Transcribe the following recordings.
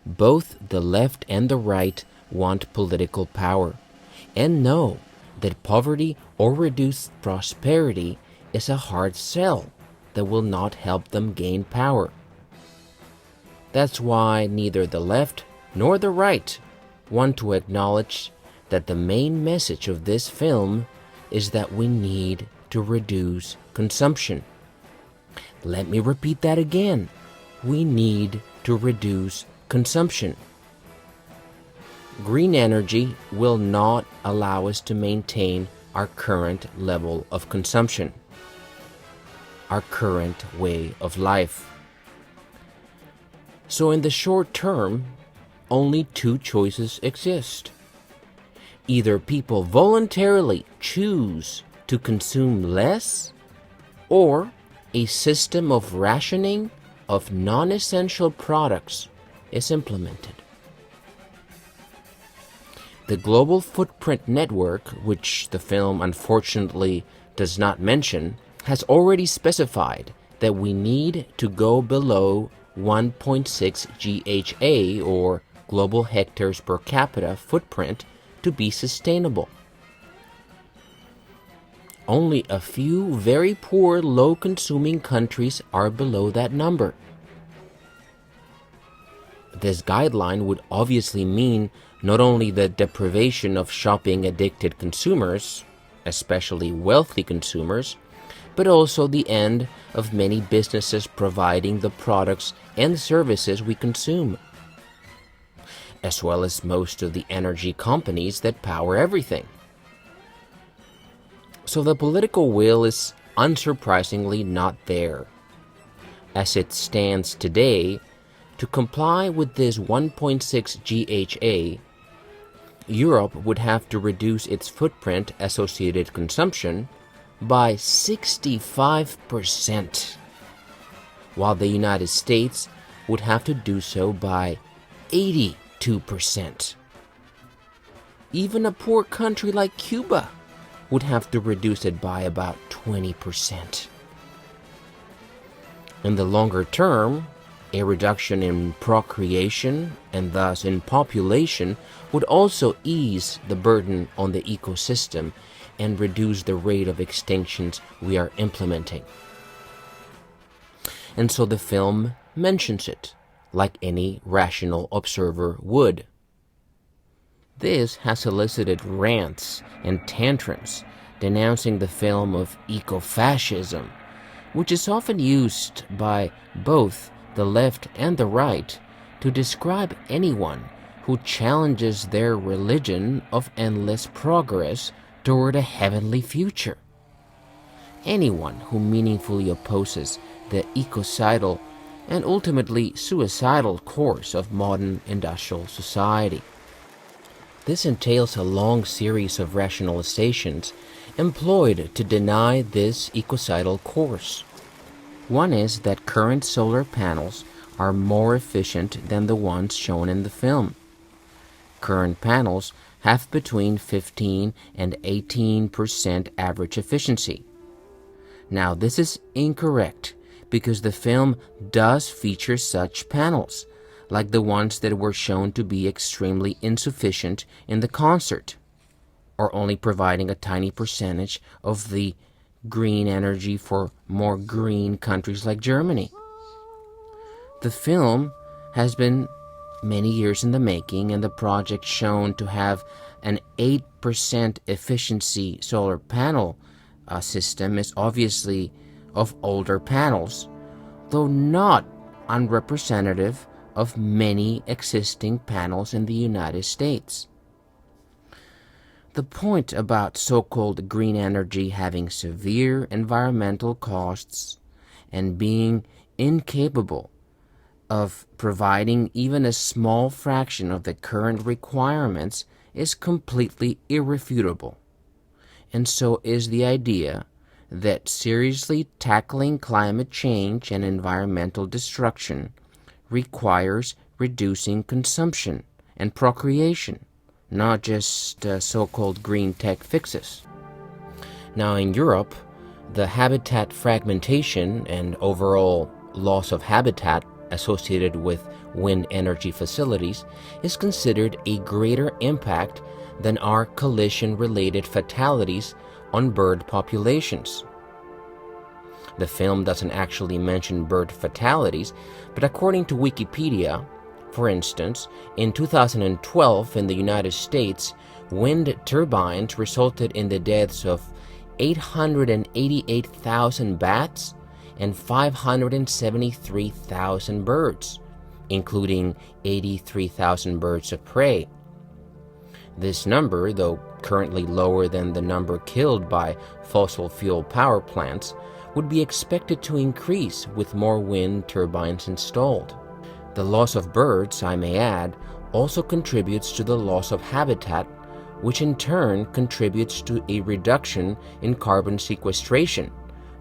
both the left and the right want political power and know that poverty or reduced prosperity is a hard sell that will not help them gain power. That's why neither the left nor the right want to acknowledge that the main message of this film is that we need to reduce consumption. Let me repeat that again. We need to reduce consumption. Green energy will not allow us to maintain our current level of consumption, our current way of life. So in the short term, only two choices exist. Either people voluntarily choose to consume less, or a system of rationing of non-essential products is implemented. The Global Footprint Network, which the film unfortunately does not mention, has already specified that we need to go below 1.6 GHA, or global hectares per capita footprint, to be sustainable. Only a few very poor, low-consuming countries are below that number. This guideline would obviously mean not only the deprivation of shopping-addicted consumers, especially wealthy consumers, but also the end of many businesses providing the products and services we consume, as well as most of the energy companies that power everything. So the political will is unsurprisingly not there. As it stands today, to comply with this 1.6 GHA, Europe would have to reduce its footprint associated consumption by 65%, while the United States would have to do so by 82%. Even a poor country like Cuba would have to reduce it by about 20%. In the longer term, a reduction in procreation and thus in population would also ease the burden on the ecosystem and reduce the rate of extinctions we are implementing. And so the film mentions it, like any rational observer would. This has elicited rants and tantrums denouncing the film of eco-fascism, which is often used by both the left and the right to describe anyone who challenges their religion of endless progress toward a heavenly future. Anyone who meaningfully opposes the ecocidal and ultimately suicidal course of modern industrial society. This entails a long series of rationalizations employed to deny this ecocidal course. One is that current solar panels are more efficient than the ones shown in the film. Current panels have between 15 and 18% average efficiency. Now, this is incorrect because the film does feature such panels, like the ones that were shown to be extremely insufficient in the concert, or only providing a tiny percentage of the green energy for more green countries like Germany. The film has been many years in the making, and the project shown to have an 8% efficiency solar panel system is obviously of older panels, though not unrepresentative of many existing panels in the United States. The point about so-called green energy having severe environmental costs and being incapable of providing even a small fraction of the current requirements is completely irrefutable. And so is the idea that seriously tackling climate change and environmental destruction requires reducing consumption and procreation, not just so-called green tech fixes. Now in Europe, the habitat fragmentation and overall loss of habitat associated with wind energy facilities is considered a greater impact than are collision-related fatalities on bird populations. The film doesn't actually mention bird fatalities, but according to Wikipedia, for instance, in 2012 in the United States, wind turbines resulted in the deaths of 888,000 bats and 573,000 birds, including 83,000 birds of prey. This number, though currently lower than the number killed by fossil fuel power plants, would be expected to increase with more wind turbines installed. The loss of birds, I may add, also contributes to the loss of habitat, which in turn contributes to a reduction in carbon sequestration,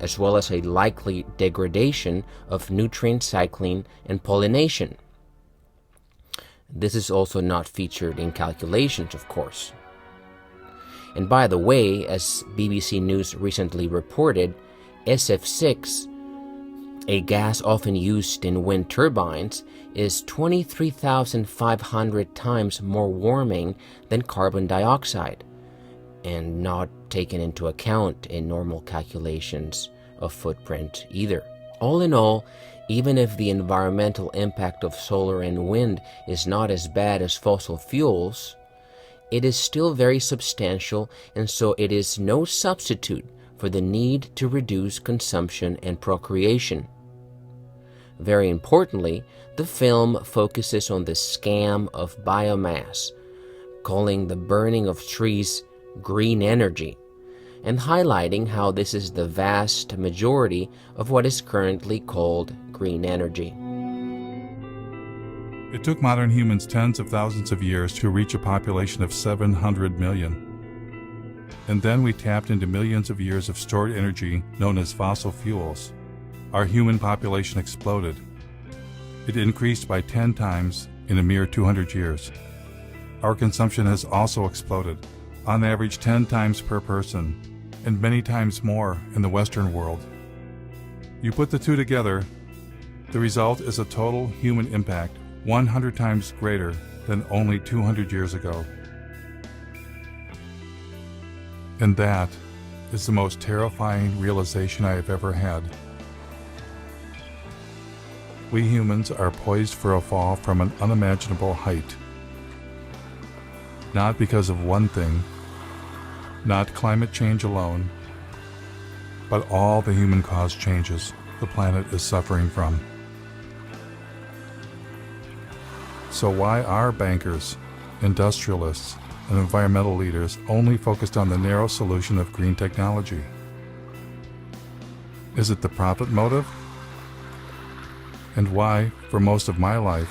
as well as a likely degradation of nutrient cycling and pollination. This is also not featured in calculations, of course. And by the way, as BBC News recently reported, SF6, a gas often used in wind turbines, is 23,500 times more warming than carbon dioxide, and not taken into account in normal calculations of footprint either. All in all, even if the environmental impact of solar and wind is not as bad as fossil fuels, it is still very substantial, and so it is no substitute for the need to reduce consumption and procreation. Very importantly, the film focuses on the scam of biomass, calling the burning of trees green energy, and highlighting how this is the vast majority of what is currently called green energy. It took modern humans tens of thousands of years to reach a population of 700 million. And then we tapped into millions of years of stored energy known as fossil fuels. Our human population exploded. It increased by 10 times in a mere 200 years. Our consumption has also exploded, on average 10 times per person, and many times more in the Western world. You put the two together, the result is a total human impact 100 times greater than only 200 years ago. And that is the most terrifying realization I have ever had. We humans are poised for a fall from an unimaginable height. Not because of one thing, not climate change alone, but all the human-caused changes the planet is suffering from. So why are bankers, industrialists, and environmental leaders only focused on the narrow solution of green technology? Is it the profit motive? And why, for most of my life,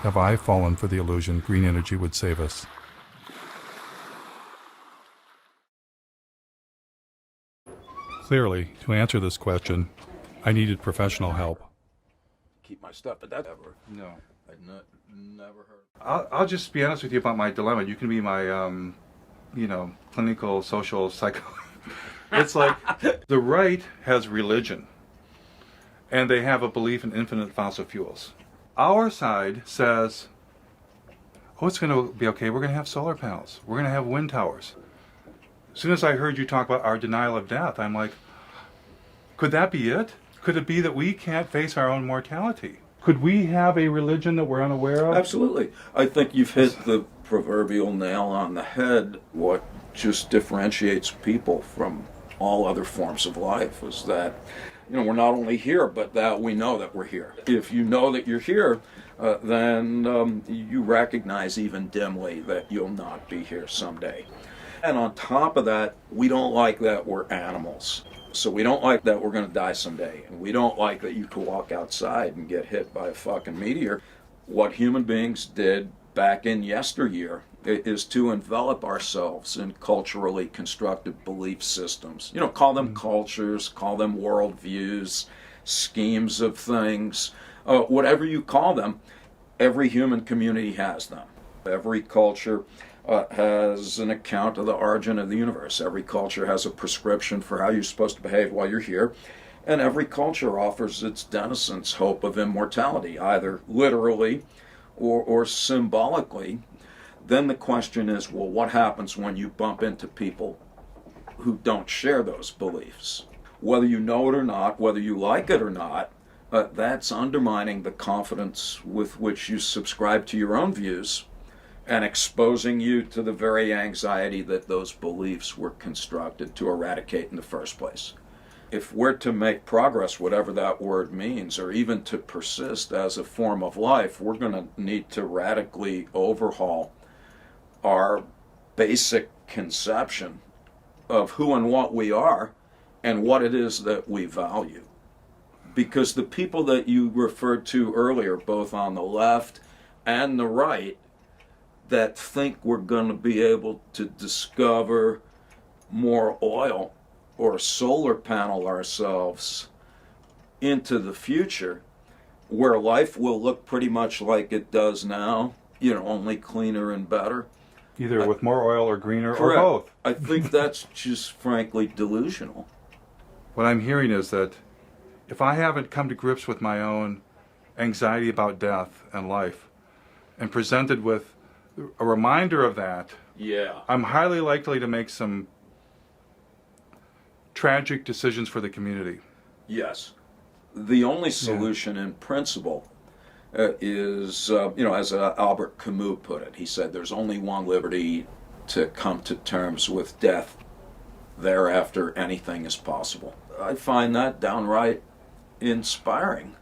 have I fallen for the illusion green energy would save us? Clearly, to answer this question, I needed professional help. Keep my stuff, but that ever. No. I'd never heard. I'll just be honest with you about my dilemma. You can be my, clinical social psycho. It's like the right has religion, and they have a belief in infinite fossil fuels. Our side says, oh, it's going to be okay. We're going to have solar panels. We're going to have wind towers. As soon as I heard you talk about our denial of death, I'm like, could that be it? Could it be that we can't face our own mortality? Could we have a religion that we're unaware of? Absolutely. I think you've hit the proverbial nail on the head. What just differentiates people from all other forms of life is that, we're not only here, but that we know that we're here. If you know that you're here, then you recognize even dimly that you'll not be here someday. And on top of that, we don't like that we're animals. So we don't like that we're going to die someday. And we don't like that you could walk outside and get hit by a fucking meteor. What human beings did back in yesteryear is to envelop ourselves in culturally constructed belief systems. Call them cultures, call them worldviews, schemes of things, whatever you call them. Every human community has them. Every culture has an account of the origin of the universe. Every culture has a prescription for how you're supposed to behave while you're here. And every culture offers its denizens hope of immortality, either literally or symbolically. Then the question is, well, what happens when you bump into people who don't share those beliefs? Whether you know it or not, whether you like it or not, that's undermining the confidence with which you subscribe to your own views and exposing you to the very anxiety that those beliefs were constructed to eradicate in the first place. If we're to make progress, whatever that word means, or even to persist as a form of life, we're going to need to radically overhaul our basic conception of who and what we are and what it is that we value. Because the people that you referred to earlier, both on the left and the right, that think we're going to be able to discover more oil or solar panel ourselves into the future, where life will look pretty much like it does now, only cleaner and better. Either with more oil or greener Correct. or both. I think that's just frankly delusional. What I'm hearing is that if I haven't come to grips with my own anxiety about death and life and presented with a reminder of that, Yeah. I'm highly likely to make some tragic decisions for the community. Yes. The only solution in principle is, as Albert Camus put it, he said, there's only one liberty: to come to terms with death. Thereafter, anything is possible. I find that downright inspiring.